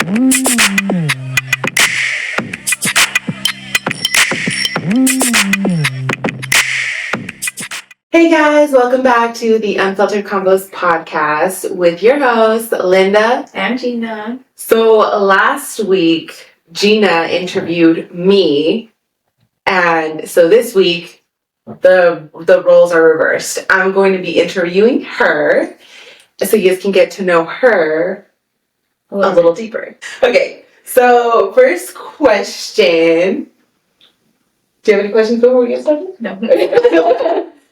Hey guys, welcome back to the Unfiltered Convos podcast with your hosts, Linda and Gina. So last week, Gina interviewed me, and so this week, the roles are reversed. I'm going to be interviewing her, so you guys can get to know her a little deeper. Okay, so first question. Do you have any questions before we get started? No.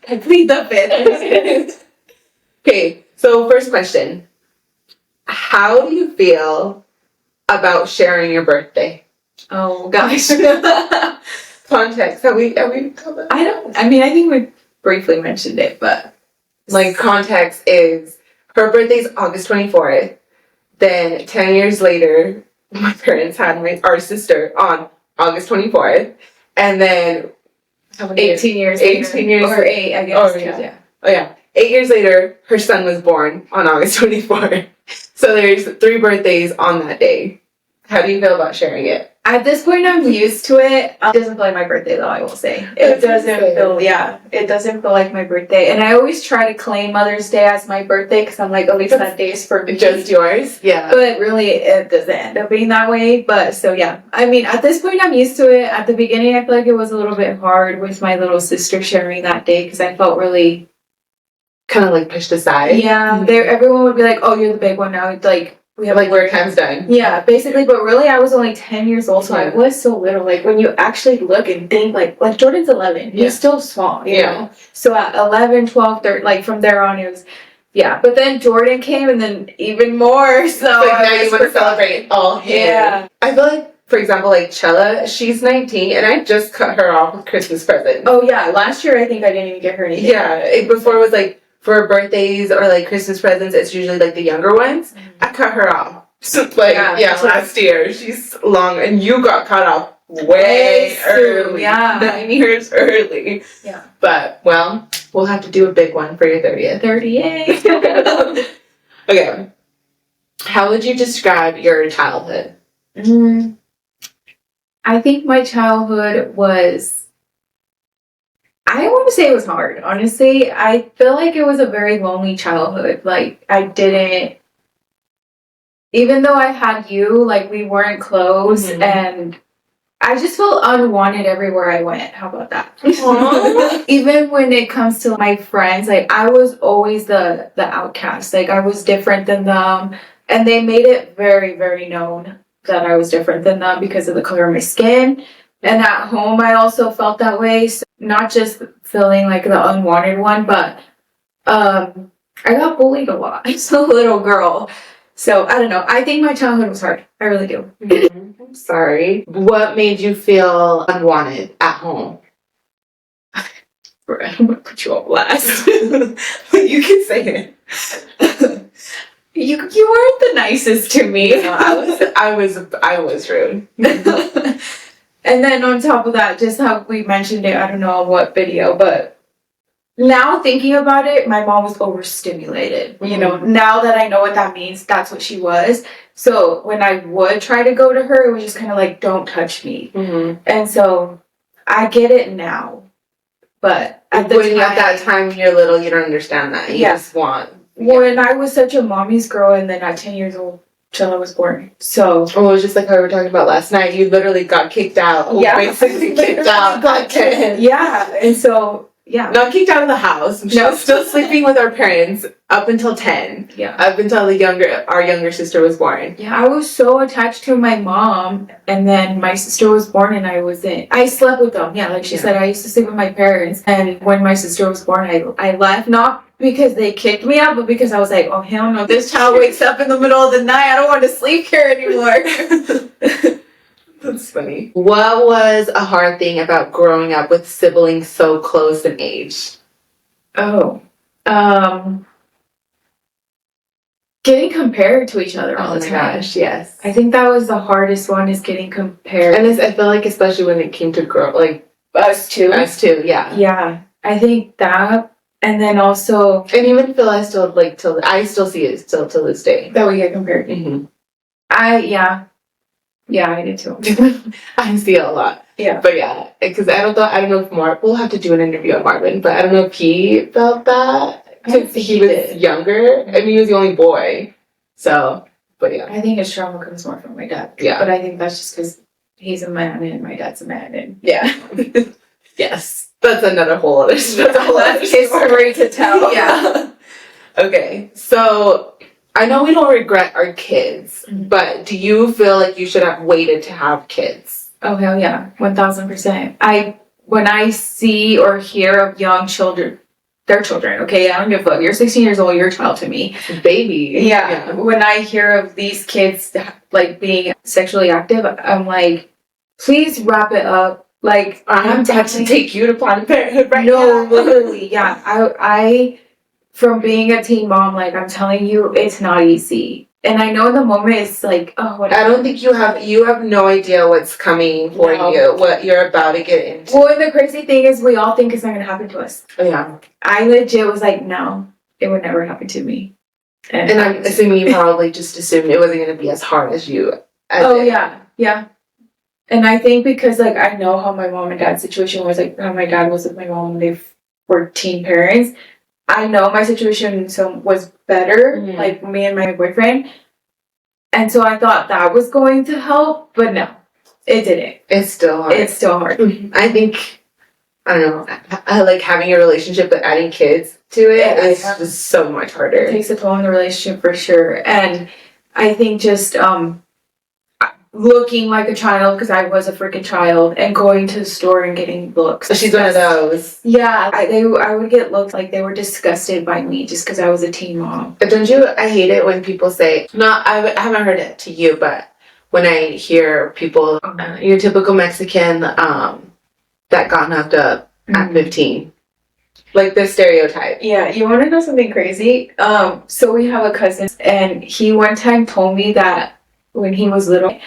I plead the fifth. Okay, so first question. How do you feel about sharing your birthday? Oh gosh. Context. Have we covered? I think we briefly mentioned it, but like context is her birthday's August 24th. Then 10 years later, my parents had our sister on August 24th. And then 18 years later. Or 8, I guess. Yeah. Oh yeah. 8 years later, her son was born on August 24th. So there's 3 birthdays on that day. How do you feel about sharing it? At this point, I'm used to it. It doesn't feel like my birthday, though, I will say. It doesn't feel like my birthday. And I always try to claim Mother's Day as my birthday because I'm like, at least that day is for me. Just yours? Yeah. But really, it doesn't end up being that way. But so, yeah. I mean, at this point, I'm used to it. At the beginning, I feel like it was a little bit hard with my little sister sharing that day because I felt really... kind of like pushed aside. Yeah. Everyone would be like, oh, you're the big one now. Like... we have like your time's done. Yeah, basically, but really I was only 10 years old, so I was so little. Like when you actually look and think like Jordan's 11, he's still small, you know? So at 11, 12, 13, like from there on it was, but then Jordan came and then even more, so like now you want to celebrate all him. Yeah. I feel like, for example, like Chella, she's 19 and I just cut her off with Christmas presents. Oh yeah, last year I think I didn't even get her anything. Yeah, before it was like, for birthdays or like Christmas presents, it's usually like the younger ones. I cut her off. So, like, last year. She's long, and you got cut off way early. Yeah. 9 years early. Yeah. But, well, we'll have to do a big one for your 30th. 38. Okay. How would you describe your childhood? I think my childhood was... I want to say it was hard, honestly. I feel like it was a very lonely childhood. Like, I didn't... Even though I had you, like, we weren't close, and I just felt unwanted everywhere I went. How about that? Even when it comes to my friends, like, I was always the outcast. Like, I was different than them, and they made it very, very known that I was different than them because of the color of my skin. And at home, I also felt that way. So not just feeling like the unwanted one, but I got bullied a lot as a little girl. So, I don't know. I think my childhood was hard. I really do. I'm sorry. What made you feel unwanted at home? I'm going to put you on blast. You can say it. You weren't the nicest to me. No, I was rude. And then on top of that, just how we mentioned it, I don't know on what video, but now thinking about it, my mom was overstimulated. You know, now that I know what that means, that's what she was. So when I would try to go to her, it was just kind of like, don't touch me. And so I get it now. But at that time when you're little, you don't understand that. You just want. When I was such a mommy's girl, and then at 10 years old, Chilla was born. So it was just like how we were talking about last night. You literally got kicked out. Yeah, basically kicked out. Yeah, and so not kicked out of the house. She was still sleeping with our parents up until 10. Yeah, up until our younger sister was born. Yeah, I was so attached to my mom, and then my sister was born, and I slept with them. Yeah, like she said, I used to sleep with my parents, and when my sister was born, I left not because they kicked me out, but because I was like, oh hell no, this child wakes up in the middle of the night. I don't want to sleep here anymore. That's funny. What was a hard thing about growing up with siblings so close in age? Getting compared to each other all the time. Gosh, yes. I think that was the hardest one, is getting compared. And I feel like especially when it came to us too, yeah. Yeah, I think that. And then also... And even Phil, I still see it still to this day. That we get compared. Yeah, I did too. I see it a lot. Yeah. But yeah, because I don't know if we'll have to do an interview on Marvin, but I don't know if he felt that because he was younger. I mean, he was the only boy. So, but yeah. I think his trauma comes more from my dad. Yeah. But I think that's just because he's a man and my dad's a man. And yeah. Yes. That's another whole other history to tell. Yeah. Okay. So I know we don't regret our kids, but do you feel like you should have waited to have kids? Oh, hell yeah. 1000%. When I see or hear of young children, they're children, okay? I don't give a fuck. You're 16 years old, you're a child to me. Baby. Yeah. When I hear of these kids, like, being sexually active, I'm like, please wrap it up. Like, I'm about to take you to Planned Parenthood right now. No, literally, yeah. I, from being a teen mom, like, I'm telling you, it's not easy. And I know in the moment it's like, oh, whatever. I don't think you have no idea what's coming for you, what you're about to get into. Well, and the crazy thing is we all think it's not going to happen to us. Yeah. I legit was like, no, it would never happen to me. And I'm assuming you probably just assumed it wasn't going to be as hard as you. Yeah. And I think because, like, I know how my mom and dad's situation was, like, how my dad was with my mom when they were teen parents. I know my situation was better, like me and my boyfriend. And so I thought that was going to help, but no, it didn't. It's still hard. I think, I don't know, I like having a relationship, but adding kids to it is just so much harder. It takes a toll on the relationship for sure. And I think just looking like a child, because I was a freaking child, and going to the store and getting looks. So she's one of those. Yeah, I would get looks like they were disgusted by me just because I was a teen mom. But I hate it when people say, I haven't heard it to you, but when I hear people, your typical Mexican, that got knocked up at 15. Like the stereotype. Yeah, you want to know something crazy? So we have a cousin, and he one time told me that when he was little,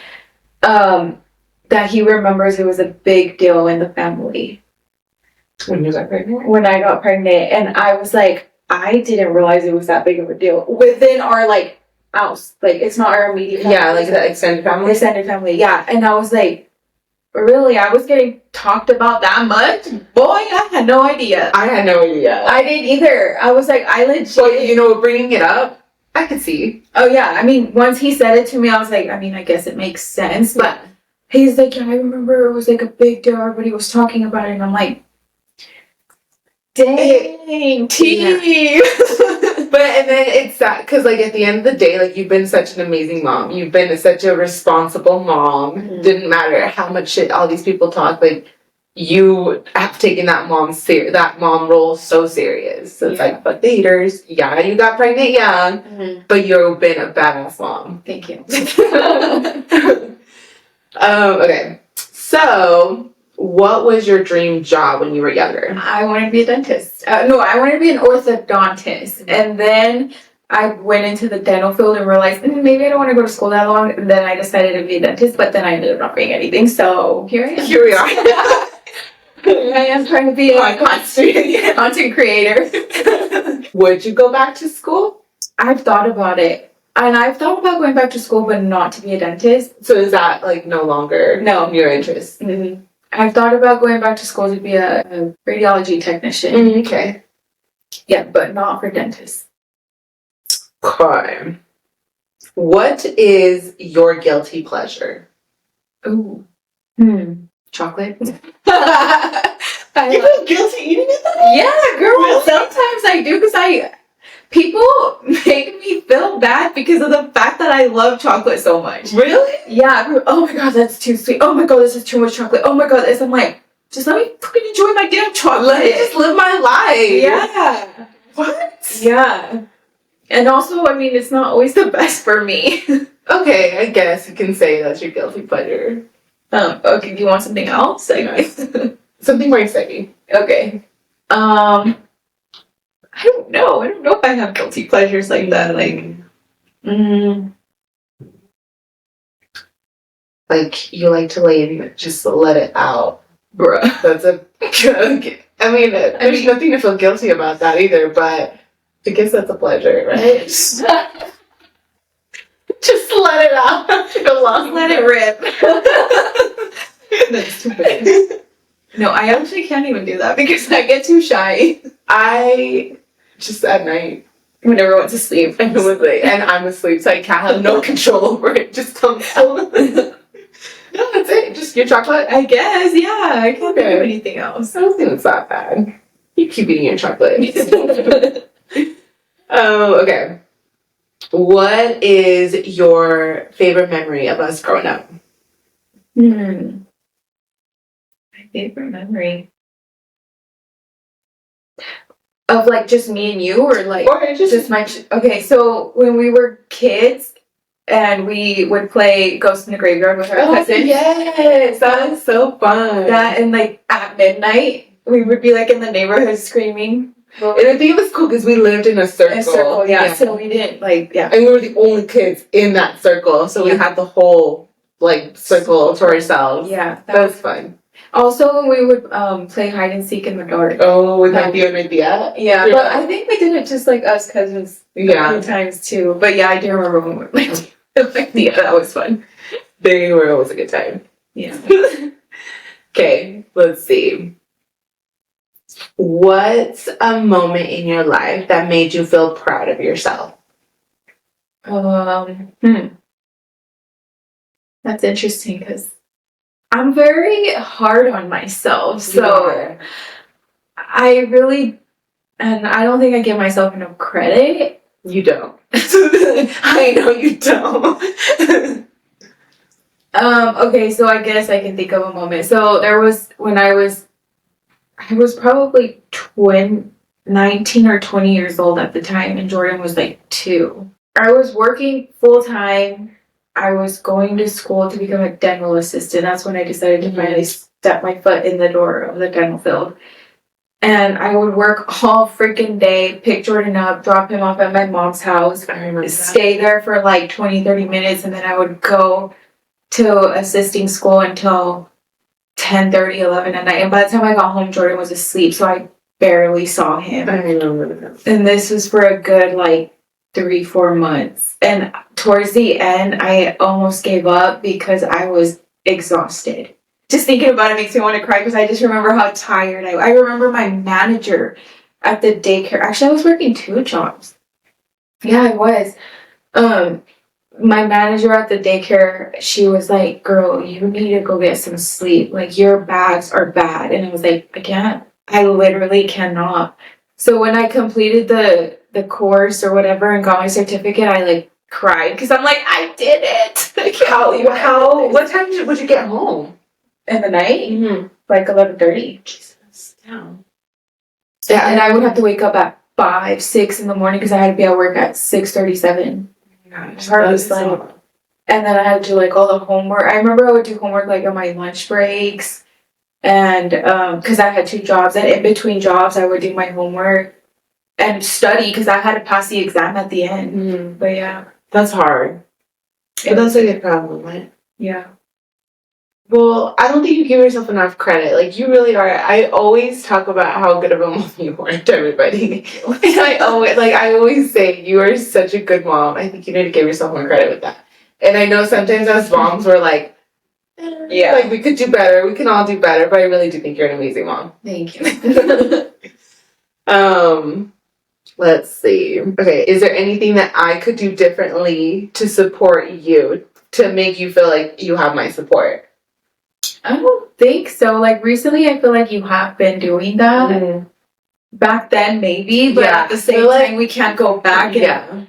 that he remembers it was a big deal in the family. When you got pregnant? When I got pregnant, and I was like, I didn't realize it was that big of a deal within our like house. Like, it's not our immediate family. Yeah, like the extended family. Extended family, yeah. And I was like, really? I was getting talked about that much? Boy, I had no idea. I had no idea. I didn't either. I was like, I legit. But bringing it up, I could see. Oh, yeah. I mean, once he said it to me, I was like, I mean, I guess it makes sense. But he's like, yeah, I remember it was like a big deal. Everybody was talking about it. And I'm like, dang, team. But, and then it's sad, because, like, at the end of the day, like, you've been such an amazing mom. You've been such a responsible mom. Didn't matter how much shit all these people talk, like, you have taken that mom role so serious. So it's like, fuck the haters. Yeah, you got pregnant young, but you've been a badass mom. Thank you. Okay. So, what was your dream job when you were younger? I wanted to be a dentist. No, I wanted to be an orthodontist. And then I went into the dental field and realized maybe I don't want to go to school that long. And then I decided to be a dentist, but then I ended up not being anything. So here I am. Here we are. I am trying to be a content creator. Would you go back to school? I've thought about it. And I've thought about going back to school, but not to be a dentist. So is that, like, no longer your interest? Mm-hmm. I've thought about going back to school to be a radiology technician. Okay. Yeah, but not for dentists. Okay. What is your guilty pleasure? Ooh. Chocolate. You feel guilty eating it though? Yeah, girl. Really? Sometimes I do, because people make me feel bad because of the fact that I love chocolate so much. Really? Yeah. Oh my god, that's too sweet. Oh my god, this is too much chocolate. Oh my god, this. I'm like, just let me fucking enjoy my damn chocolate. Let me just live my life. Yeah. What? Yeah. And also, I mean, it's not always the best for me. Okay, I guess you can say that's your guilty pleasure. Okay, do you want something else? I guess. Something more exciting. Okay. I don't know. I don't know if I have guilty pleasures like that. Like, you like to lay and just let it out. Bruh. That's I mean, there's nothing to feel guilty about that either, but I guess that's a pleasure, right? Just let it out. Let it rip. That's too big. No, I actually can't even do that because I get too shy. I just at night When everyone's asleep. and I'm asleep, so I can't have no control over it. Just comes out. No, that's it. Just your chocolate. I guess, yeah. I can't think of anything else. I don't think it's that bad. You keep eating your chocolate. Okay. What is your favorite memory of us growing up? My favorite memory. Of like just me and you, or like Or just my. Okay, so when we were kids and we would play Ghost in the Graveyard with our cousins. Yes, that was so fun. That, and like at midnight, we would be like in the neighborhood screaming. And I think it was cool because we lived in a circle. Yeah. So we didn't And we were the only kids in that circle, so we had the whole like circle to ourselves. Yeah, that was fun. Also, when we would play hide and seek in the dark. Oh, with my dear and my tia. Yeah, but I think we did it just like us cousins. Yeah, a few times too. But yeah, I do remember when we went. Yeah, that was fun. They were always a good time. Yeah. Okay, let's see. What's a moment in your life that made you feel proud of yourself? That's interesting because I'm very hard on myself. So I really, and I don't think I give myself enough credit. You don't. I know you don't. Okay, so I guess I can think of a moment. So there was when I was probably 19 or 20 years old at the time, and Jordan was like 2. I was working full time. I was going to school to become a dental assistant. That's when I decided to finally step my foot in the door of the dental field. And I would work all freaking day, pick Jordan up, drop him off at my mom's house, stay there for like 20, 30 minutes, and then I would go to assisting school until 10:30, 11 at night. And by the time I got home, Jordan was asleep, so I barely saw him. I remember that. And this was for a good like 3-4 months. And towards the end, I almost gave up because I was exhausted. Just thinking about it makes me want to cry because I just remember how tired I remember my manager at the daycare. Actually, I was working 2 jobs. Yeah, I was. My manager at the daycare, she was like, "Girl, you need to go get some sleep. Like, your bags are bad." And I was like, "I can't. I literally cannot." So when I completed the course or whatever and got my certificate, I like cried because I'm like, I did it. What time would you get home? In the night? Mm-hmm. Like 11:30. Jesus, damn. Yeah, and I would have to wake up at 5, 6 in the morning because I had to be at work at 6:37. Hardly slept. And then I had to do like all the homework. I remember I would do homework like on my lunch breaks, and because I had 2 jobs, and in between jobs I would do my homework and study because I had to pass the exam at the end. Mm-hmm. But yeah, that's hard. But that's a good problem, right? Yeah. Well, I don't think you give yourself enough credit. Like, you really are. I always talk about how good of a mom you are to everybody. I always say, you are such a good mom. I think you need to give yourself more credit with that. And I know sometimes as moms, we're like, like, we could do better. We can all do better. But I really do think you're an amazing mom. Thank you. Let's see. Okay, is there anything that I could do differently to support you, to make you feel like you have my support? I don't think so. Like, recently, I feel like you have been doing that. Mm-hmm. Back then, maybe, but at the same time, we can't go back. And,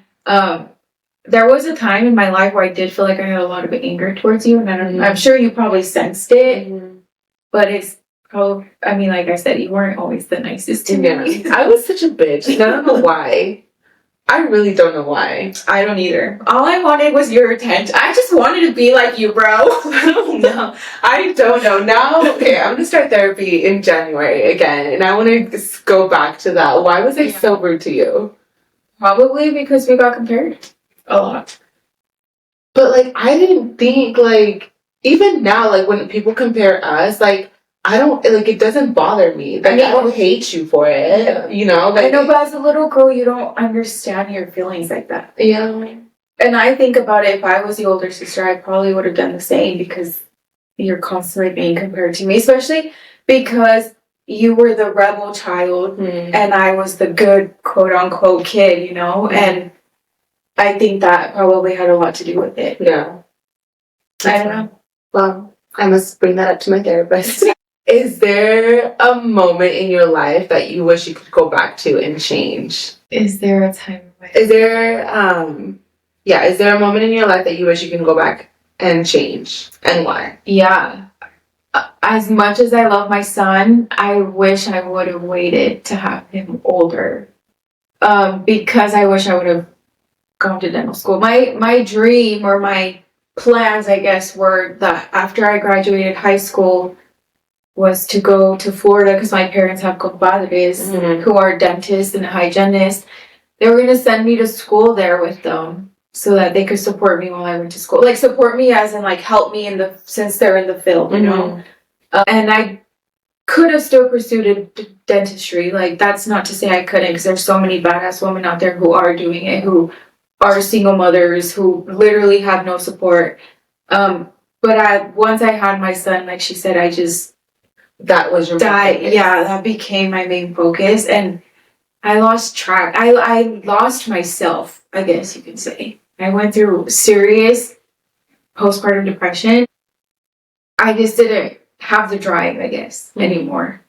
there was a time in my life where I did feel like I had a lot of anger towards you, and I'm sure you probably sensed it, but it's probably, I mean, like I said, you weren't always the nicest to me. I was such a bitch. I don't know why. I really don't know why. I don't either. All I wanted was your attention. I just wanted to be like you, bro. No, I don't know. Now, okay, I'm going to start therapy in January again, and I want to go back to that. Why was I so rude to you? Probably because we got compared a lot. But, like, I didn't think, like, even now, like, when people compare us, like, I don't, like, it doesn't bother me. Like, I don't hate you for it, you know? Like, I know, but as a little girl, you don't understand your feelings like that. Yeah. And I think about it, if I was the older sister, I probably would have done the same because you're constantly being compared to me, especially because you were the rebel child and I was the good quote unquote kid, you know? And I think that probably had a lot to do with it. Yeah. I don't know. Well, I must bring that up to my therapist. Is there a moment in your life that you wish you could go back to and change? Is there a time? Is there is there a moment in your life that you wish you can go back and change? And why? Yeah. As much as I love my son, I wish I would have waited to have him older. Because I wish I would have gone to dental school. My dream or my plans, I guess, were that after I graduated high school was to go to Florida because my parents have compadres who are dentists and hygienists. They were going to send me to school there with them so that they could support me while I went to school. Like, support me as in, like, help me since they're in the field, you know? And I could have still pursued dentistry. Like, that's not to say I couldn't, because there's so many badass women out there who are doing it, who are single mothers, who literally have no support. But once I had my son, like she said, I just... That was your main focus. Yeah, that became my main focus. And I lost track. I lost myself, I guess you could say. I went through serious postpartum depression. I just didn't have the drive, I guess, anymore.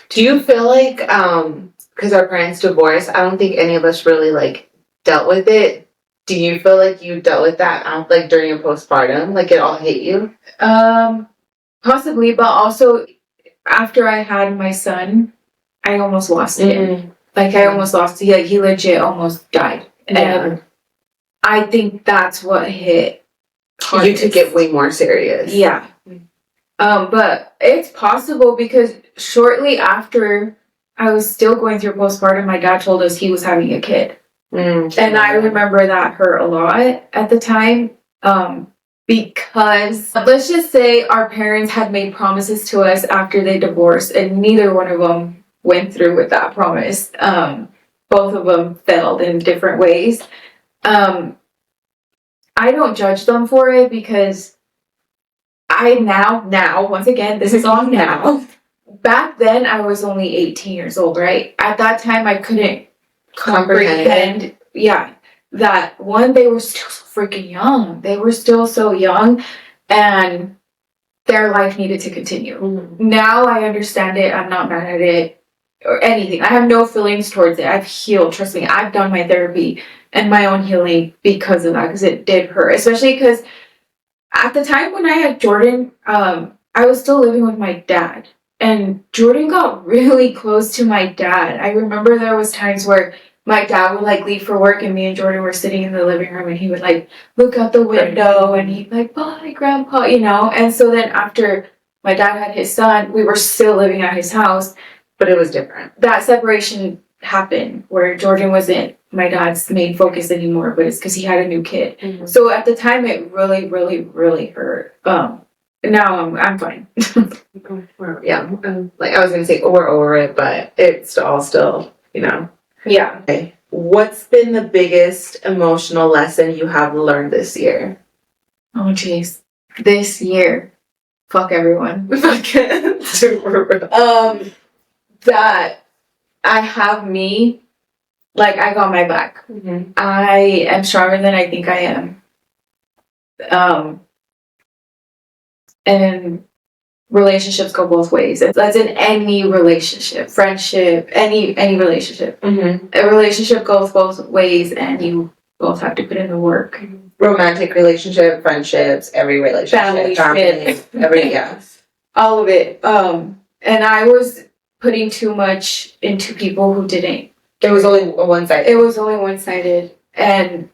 Do you feel like, because our parents divorced, I don't think any of us really, like, dealt with it. Do you feel like you dealt with that, like, during your postpartum? Like, it all hit you? Possibly, but also, after I had my son, I almost lost him. Like, I almost lost him. Like, he legit almost died. Yeah. And I think that's what hit hardest. You took it way more serious. Yeah. But it's possible because shortly after I was still going through postpartum, my dad told us he was having a kid. And I remember that hurt a lot at the time. Because let's just say our parents had made promises to us after they divorced, and neither one of them went through with that promise. Both of them failed in different ways. I don't judge them for it because I now, once again, this is all now. Back then, I was only 18 years old, right? At that time, I couldn't comprehend. Yeah, that one, they were still so freaking young. They were still so young, and their life needed to continue. Now I understand it. I'm not mad at it or anything. I have no feelings towards it. I've healed. Trust me, I've done my therapy and my own healing because of that, because it did hurt, especially because at the time when I had Jordan, I was still living with my dad, and Jordan got really close to my dad. I remember there was times where my dad would like leave for work and me and Jordan were sitting in the living room and he would like look out the window and he'd like, bye, grandpa, you know? And so then after my dad had his son, we were still living at his house. But it was different. That separation happened where Jordan wasn't my dad's main focus anymore, but it's because he had a new kid. So at the time it really, really, really hurt. Now I'm fine. Yeah, like I was gonna say we're over it, but it's all still, you know. Yeah. Okay. What's been the biggest emotional lesson you have learned this year? Oh jeez, this year, fuck everyone. That I have me. Like, I got my back. I am stronger than I think I am. And relationships go both ways. That's in any relationship, friendship, any relationship. A relationship goes both ways, and you both have to put in the work. Romantic relationship, friendships, every relationship, family, all of it. And I was putting too much into people who didn't. It was only one-sided. It was only one-sided, and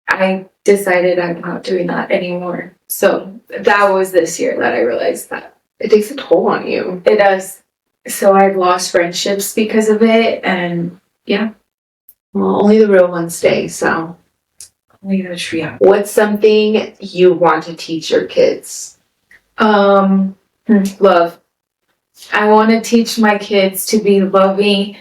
I decided I'm not doing that anymore. So that was this year that I realized that. It takes a toll on you. It does. So I've lost friendships because of it, and yeah. Well, only the real ones stay, so. Only the true. Yeah. What's something you want to teach your kids? Love. I want to teach my kids to be loving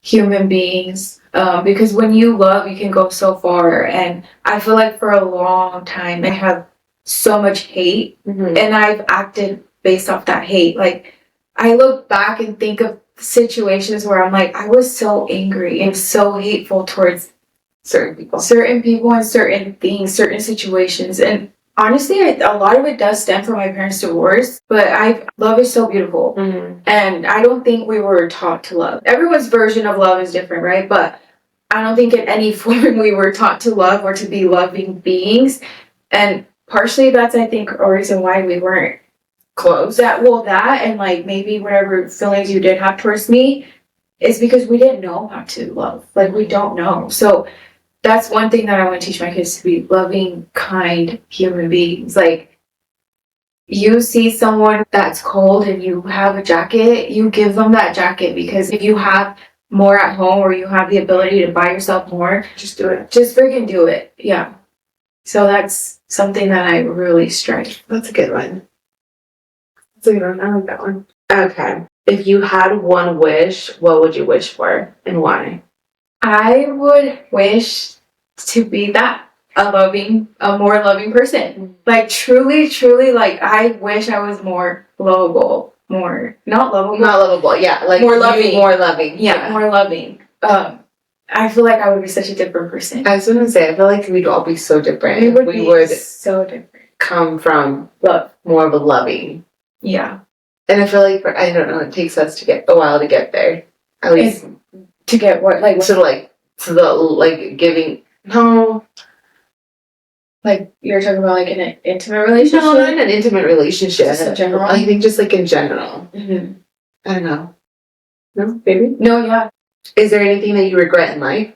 human beings, Because when you love, you can go so far. And I feel like for a long time, I have so much hate, Mm-hmm. and I've acted based off that hate. Like, I look back and think of situations where I'm like, I was so angry and so hateful towards Certain people. and certain things, certain situations. And honestly, a lot of it does stem from my parents' divorce. But love is so beautiful. Mm-hmm. And I don't think we were taught to love. Everyone's version of love is different, right? But I don't think in any form we were taught to love or to be loving beings. And partially that's, I think, a reason why we weren't Close. that and like maybe whatever feelings you did have towards me is because we didn't know how to love. Like, we don't know. So that's one thing that I want to teach my kids, to be loving, kind human beings. Like, you see someone that's cold and you have a jacket, you give them that jacket, because if you have more at home or you have the ability to buy yourself more, Just do it. just freaking do it. Yeah. So that's something that I really strive. That's a good one. That's a good one. I like that one. Okay. If you had one wish, what would you wish for and why? I would wish to be a more loving person. Like, truly, truly, like, I wish I was more lovable. Not lovable. Yeah. Like More loving. More loving. Yeah, more loving. I feel like I would be such a different person. I was gonna say, I feel like we'd all be so different. We would so different. Come from Love. more of a loving. Yeah. And I feel like, I don't know, it takes us to get a while to get there. At least To get what? Like, to the like giving. No. like, you're talking about like an intimate relationship? No, not in an intimate relationship. Just in general? I think just like in general. Mm-hmm. I don't know. No, baby? No, yeah. Is there anything that you regret in life?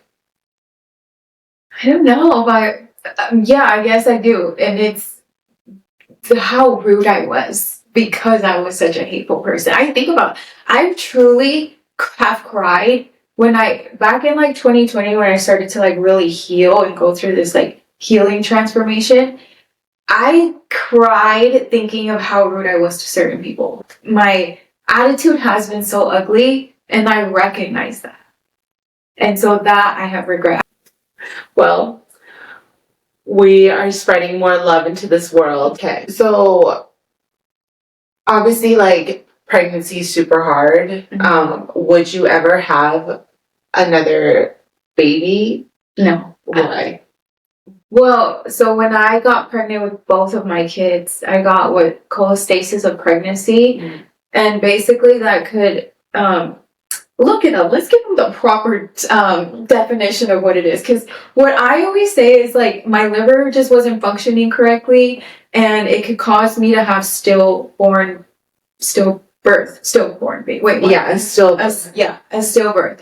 I don't know, but yeah, I guess I do. And it's how rude I was, because I was such a hateful person. I truly have cried back in like 2020, when I started to like really heal and go through this like healing transformation. I cried thinking of how rude I was to certain people. My attitude has been so ugly, and I recognize that. And so that I have regret. Well, we are spreading more love into this world. Okay. So, obviously, like, pregnancy is super hard. Mm-hmm. Would you ever have another baby? No. Why? Well, so when I got pregnant with both of my kids, I got what cholestasis of pregnancy. Mm-hmm. And basically that could, look it up. Let's give them the proper definition of what it is. Because what I always say is, like, my liver just wasn't functioning correctly, and it could cause me to have stillbirth. Wait, what? Yeah, a stillbirth.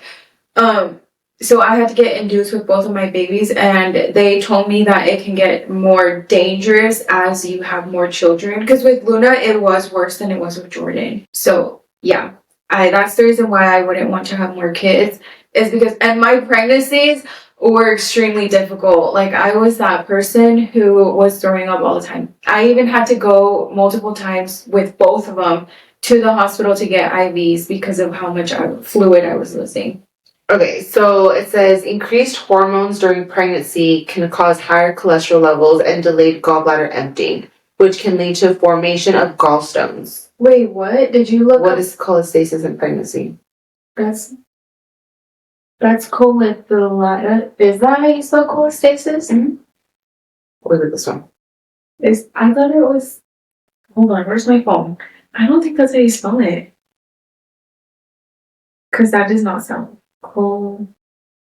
So I had to get induced with both of my babies, and they told me that it can get more dangerous as you have more children. Because with Luna, it was worse than it was with Jordan. So yeah, that's the reason why I wouldn't want to have more kids, is because, and my pregnancies were extremely difficult. Like, I was that person who was throwing up all the time. I even had to go multiple times with both of them to the hospital to get IVs because of how much fluid I was losing. Okay, so it says increased hormones during pregnancy can cause higher cholesterol levels and delayed gallbladder emptying, which can lead to formation of gallstones. Wait, what? Did you look What up? is cholestasis in pregnancy? That's cholestasis. Is that how you spell cholestasis? Mm-hmm. What is this one? I thought it was. Hold on, where's my phone? I don't think that's how you spell it. Because that does not sound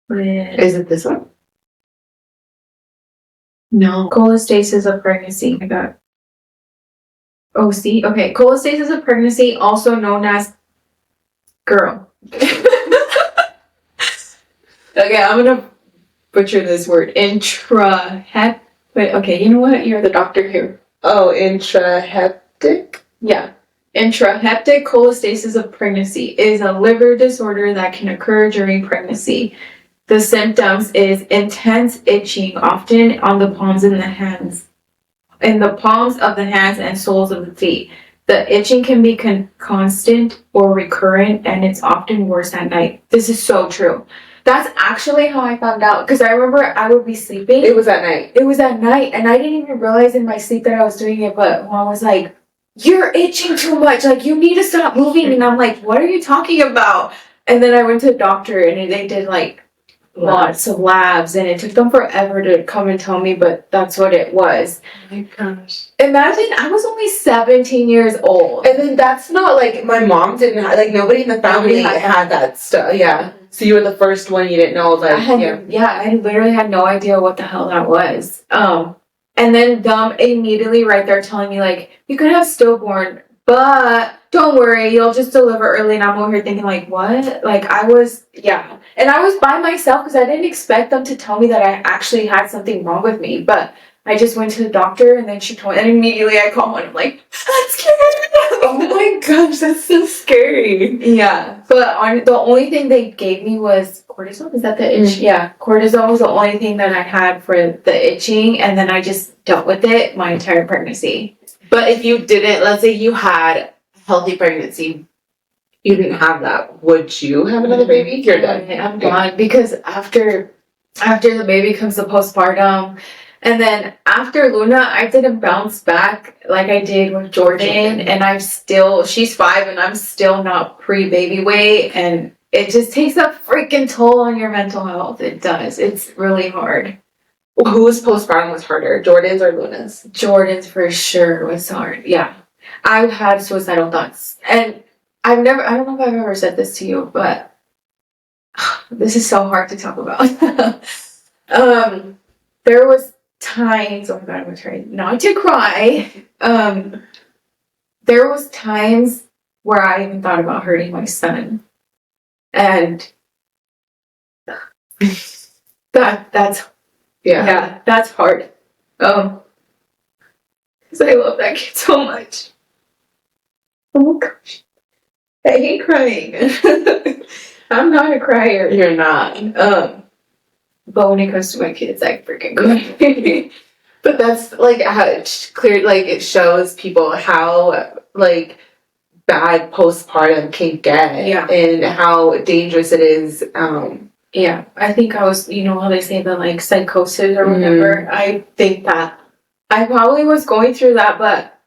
Is it this one? No. Cholestasis of pregnancy. I got. Oh, see? Okay. Cholestasis of pregnancy, also known as. Girl. Okay, I'm gonna butcher this word. Okay, you know what? You're the doctor here. Oh, intrahepatic? Yeah. Intrahepatic cholestasis of pregnancy is a liver disorder that can occur during pregnancy. The symptoms is intense itching, often on the palms and the hands. In the palms of the hands and soles of the feet. The itching can be constant or recurrent, and it's often worse at night. This is so true. That's actually how I found out. Because I remember I would be sleeping. It was at night. It was at night, and I didn't even realize in my sleep that I was doing it. But mom was like, "You're itching too much. Like, you need to stop moving." And I'm like, "What are you talking about?" And then I went to the doctor, and they did like lots of labs, and it took them forever to come and tell me, but that's what it was. Oh my gosh. Imagine I was only 17 years old. And then that's not like my mom didn't have, like nobody in the family had that stuff. Yeah. So you were the first one, you didn't know, like, I literally had no idea what the hell that was. And then them immediately right there telling me, like, you could have stillborn, but don't worry, you'll just deliver early. And I'm over here thinking, like, what? Like, I was by myself because I didn't expect them to tell me that I actually had something wrong with me. But I just went to the doctor, and then she told me, and immediately I called and I'm like, I'm scared. Oh my gosh, that's so scary. Yeah, but the only thing they gave me was cortisone. Is that the itch? Yeah, cortisone was the only thing that I had for the itching, and then I just dealt with it my entire pregnancy. But if you didn't, let's say you had a healthy pregnancy, you didn't have that, would you have another baby? You're done. I'm done because after the baby comes the postpartum. And then after Luna, I didn't bounce back like I did with Jordan. And she's 5 and I'm still not pre-baby weight. And it just takes a freaking toll on your mental health. It does. It's really hard. Whose postpartum was harder, Jordan's or Luna's? Jordan's for sure was hard. Yeah. I've had suicidal thoughts. And I don't know if I've ever said this to you, but this is so hard to talk about. There was times, oh my god, I'm gonna try not to cry. There was times where I even thought about hurting my son, and that's hard. Because I love that kid so much. Oh my gosh, I hate crying. I'm not a crier. You're not. But when it comes to my kids, I freaking cry. But that's like how it's clear, like it shows people how like bad postpartum can get, and how dangerous it is. Yeah, I think I was, you know how they say the like psychosis or whatever. I think that I probably was going through that, but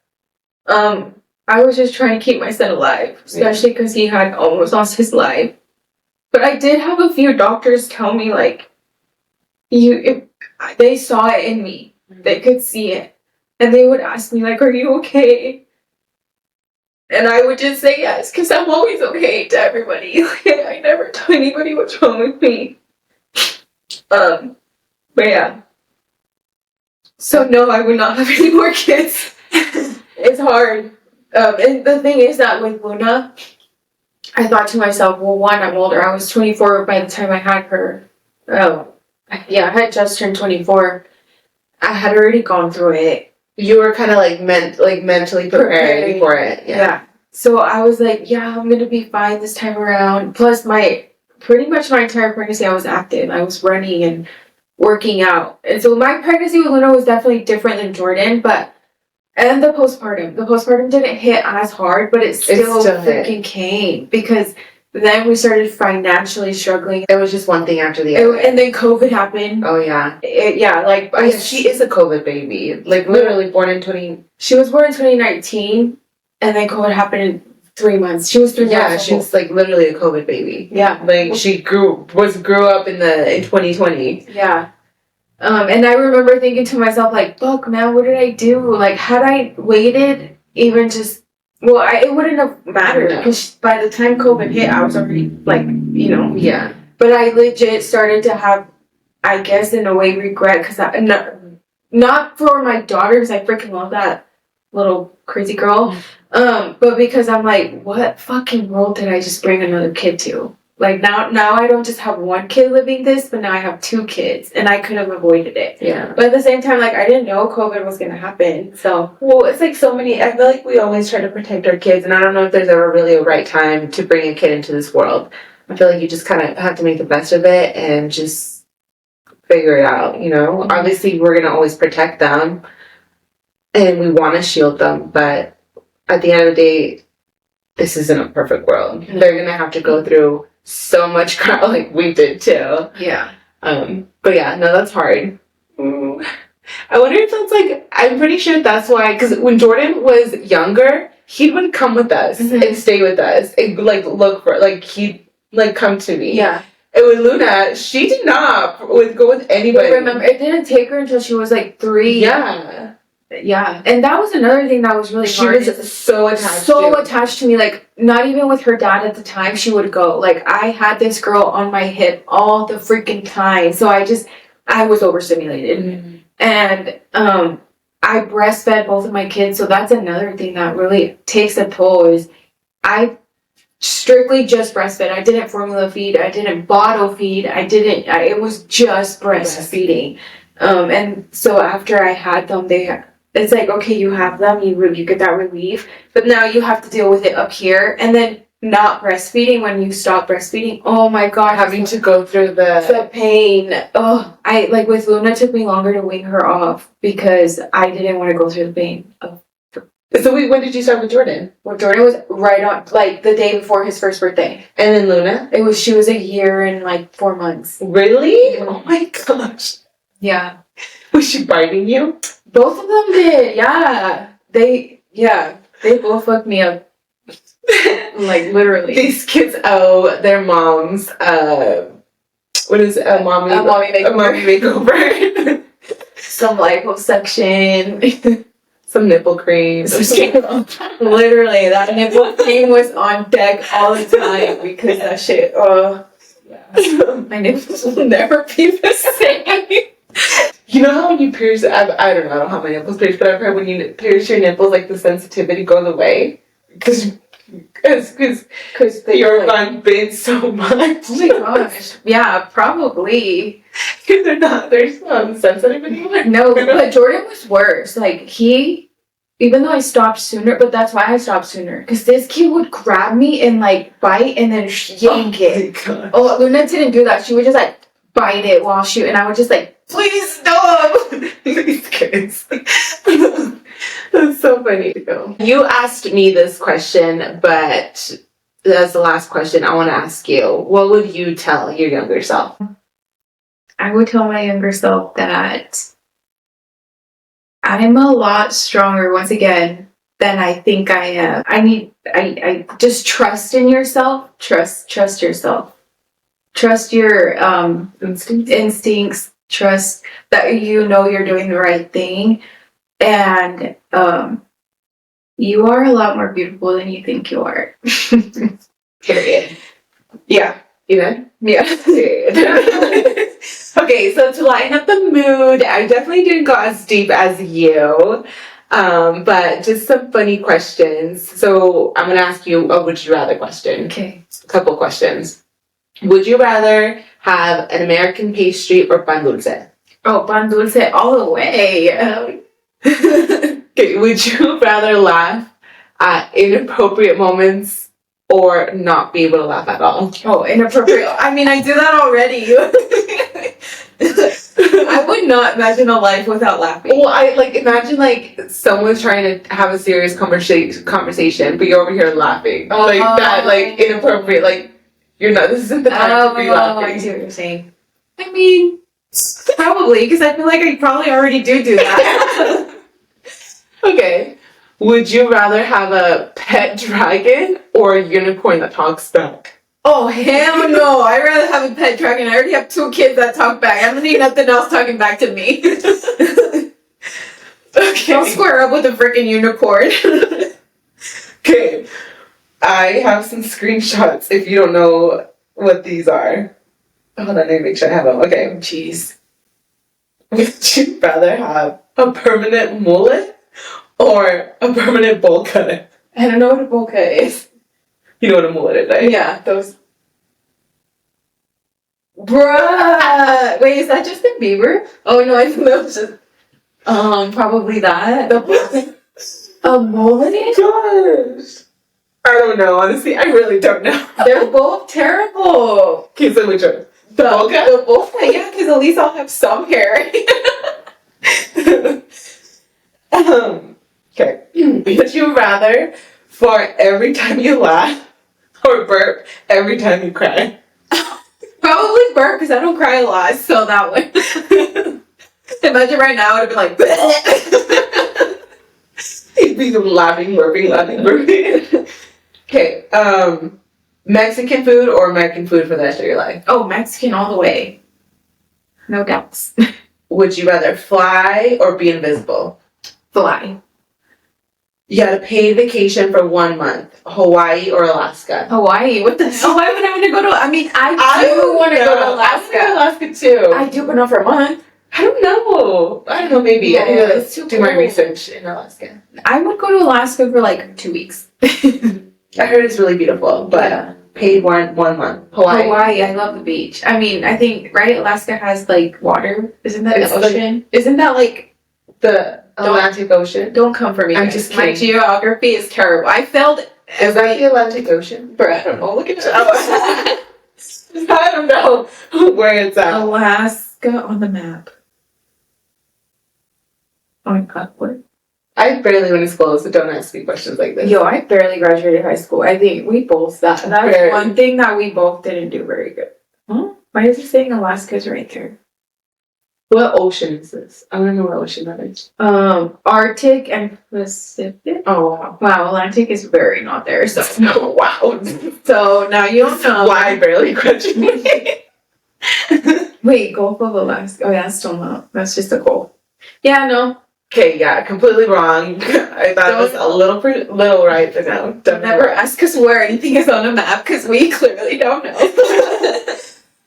I was just trying to keep my son alive, especially because he had almost lost his life. But I did have a few doctors tell me, like, they saw it in me. They could see it. And they would ask me, like, are you okay? And I would just say yes, because I'm always okay to everybody. I never tell anybody what's wrong with me. But yeah. So no, I would not have any more kids. It's hard. And the thing is that with Luna, I thought to myself, well, one, I'm older. I was 24 by the time I had her. Yeah, I had just turned 24. I had already gone through it. You were kind of like mentally preparing for it. Yeah. So I was like, yeah, I'm gonna be fine this time around. Plus, pretty much my entire pregnancy, I was active. I was running and working out. And so my pregnancy with Luna was definitely different than Jordan, and the postpartum didn't hit as hard, but it still freaking came because then we started financially struggling. It was just one thing after the other. And then COVID happened. Oh, yeah. She is a COVID baby. Like, literally born in She was born in 2019, and then COVID happened in 3 months. She was 3 months. Yeah, she was, like, literally a COVID baby. Yeah. Like, she grew up in 2020. Yeah. And I remember thinking to myself, like, fuck, man, what did I do? Like, had I waited even just... Well, it wouldn't have mattered because by the time COVID hit, I was already, like, you know. Yeah. But I legit started to have, I guess, in a way, regret because not for my daughter, because I freaking love that little crazy girl, but because I'm like, what fucking world did I just bring another kid to? Like, now I don't just have one kid living this, but now I have 2 kids, and I could have avoided it. Yeah. But at the same time, like, I didn't know COVID was going to happen, so. Well, it's like I feel like we always try to protect our kids, and I don't know if there's ever really a right time to bring a kid into this world. I feel like you just kind of have to make the best of it and just figure it out, you know? Mm-hmm. Obviously, we're going to always protect them, and we want to shield them, but at the end of the day, this isn't a perfect world. Mm-hmm. They're going to have to go through so much crap like we did too. Yeah. But yeah, no, that's hard. I wonder if that's like, I'm pretty sure that's why, because when Jordan was younger, he would come with us and stay with us and like look for, like he'd like come to me. Yeah. And with Luna, she did not go with anybody. But remember, it didn't take her until she was like 3. Yeah. Yeah. And that was another thing that was really She hard. was so attached Attached to me. Like, not even with her dad at the time, she would go. Like, I had this girl on my hip all the freaking time. So I was overstimulated. And I breastfed both of my kids, so that's another thing that really takes a toll. Is I strictly just breastfed. I didn't formula feed. I didn't bottle feed. It was just breastfeeding. And so after I had them, it's like, okay, you have them, you get that relief, but now you have to deal with it up here, and then not breastfeeding when you stop breastfeeding. Oh my god, having to go through the pain. Oh, I like with Luna, it took me longer to wean her off because I didn't want to go through the pain. So when did you start with Jordan? Well, Jordan was right on, like the day before his first birthday. And then Luna? She was a year and like 4 months. Really? Oh my gosh. Yeah. Was she biting you? Both of them did. Yeah. They both fucked me up. Like literally. These kids owe their moms what is a mommy makeover. Some liposuction. Some nipple cream. Literally, that nipple cream was on deck all the time because that shit, my nipples will never be the same. You know how when you pierce, I don't know, I don't have my nipples pierced, but I've heard when you pierce your nipples, like the sensitivity goes away. Because your line bends so much. Oh my gosh. Yeah, probably. Because they're sensitive anymore. No, but Jordan was worse. Like, even though I stopped sooner, but that's why I stopped sooner. Because this kid would grab me and, like, bite and then yank it. Oh, Luna didn't do that. She would just, like, bite it while shooting. And I would just, like, please stop! These kids. That's so funny. You asked me this question, but that's the last question I want to ask you. What would you tell your younger self? I would tell my younger self that I'm a lot stronger, once again, than I think I am. I just trust in yourself. Trust yourself. Trust your instincts. Trust that you know you're doing the right thing. And you are a lot more beautiful than you think you are. Period. Yeah. You know? Yeah. Period. Okay, so to lighten up the mood, I definitely didn't go as deep as you, but just some funny questions. So I'm going to ask you a would you rather question. Okay. A couple questions. Would you rather have an American pastry or pan dulce? Oh, pan dulce all the way. Okay, would you rather laugh at inappropriate moments or not be able to laugh at all? Oh, inappropriate. I mean, I do that already. I would not imagine a life without laughing. Well, I imagine someone's trying to have a serious conversation, but you're over here laughing. That inappropriate. You're not. This isn't the time to be laughing. I see what you're saying. I mean, probably because I feel like I probably already do that. Okay. Would you rather have a pet dragon or a unicorn that talks back? Oh, hell no. I'd rather have a pet dragon. I already have 2 kids that talk back. I don't need nothing else talking back to me. Okay. I'll square up with a freaking unicorn. Okay. I have some screenshots if you don't know what these are. Hold on, let me make sure I have them. Okay. Jeez. Would you rather have a permanent mullet or a permanent bowl cut? I don't know what a bowl cut is. You know what a mullet is, right? Yeah, those. Bruh! Wait, is that Justin Bieber? Oh no, I think that was just. Probably that. A mullet? Gosh. I don't know, honestly. I really don't know. They're both terrible. Okay, so which one? The bowl cut, yeah, because at least I'll have some hair. Okay. Would you rather, for every time you laugh, or burp every time you cry? Probably burp because I don't cry a lot, so that would. Imagine right now, it would have been like. You'd be laughing, burping. Okay, Mexican food or American food for the rest of your life? Oh, Mexican all the way. No doubts. Would you rather fly or be invisible? Fly. You had a paid vacation for 1 month. Hawaii or Alaska? Hawaii. What the hell? Why would I want to go to? I mean, I do want to go to Alaska. I want to Alaska too. I do, but not for a month. I don't know. Maybe. No, I need to it's too do my cold. research in Alaska. I would go to Alaska for like 2 weeks. I heard it's really beautiful, but Yeah. paid 1 month. Hawaii, I love the beach. I mean, I think, right, Alaska has like water. Isn't that It's the ocean? Isn't that like. The Atlantic Ocean. Don't come for me. I'm guys. just My kidding. geography is terrible. I failed. Is that the Atlantic Ocean? Bro, I don't know. Look at I don't know where it's at. Alaska on the map. Oh my god, what? I barely went to school, so don't ask me questions like this. Yo, I barely graduated high school. I think we both that's Barely. one thing that we both didn't do very good. Huh? Why is it saying Alaska's right there? What ocean is this? I don't know what ocean that is. Arctic and Pacific. Oh, wow. Wow, Atlantic is very not there. So Oh, wow. so now you don't know. Why I barely graduated. Wait, Gulf of Alaska. Oh yeah, that's still not. That's just a Gulf. Yeah, no. Okay, yeah, completely wrong. I thought it was a little right, but no. Don't never ask us where anything is on a map because we clearly don't know.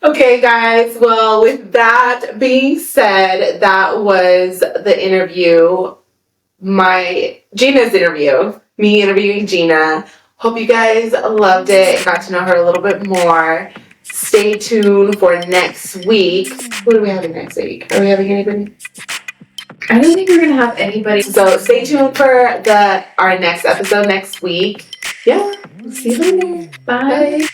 Okay, guys. Well, with that being said, that was the interview. Gina's interview. Me interviewing Gina. Hope you guys loved it and got to know her a little bit more. Stay tuned for next week. What are we having next week? Are we having anybody? I don't think we're gonna have anybody. So stay tuned for our next episode next week. Yeah. See you later. Bye.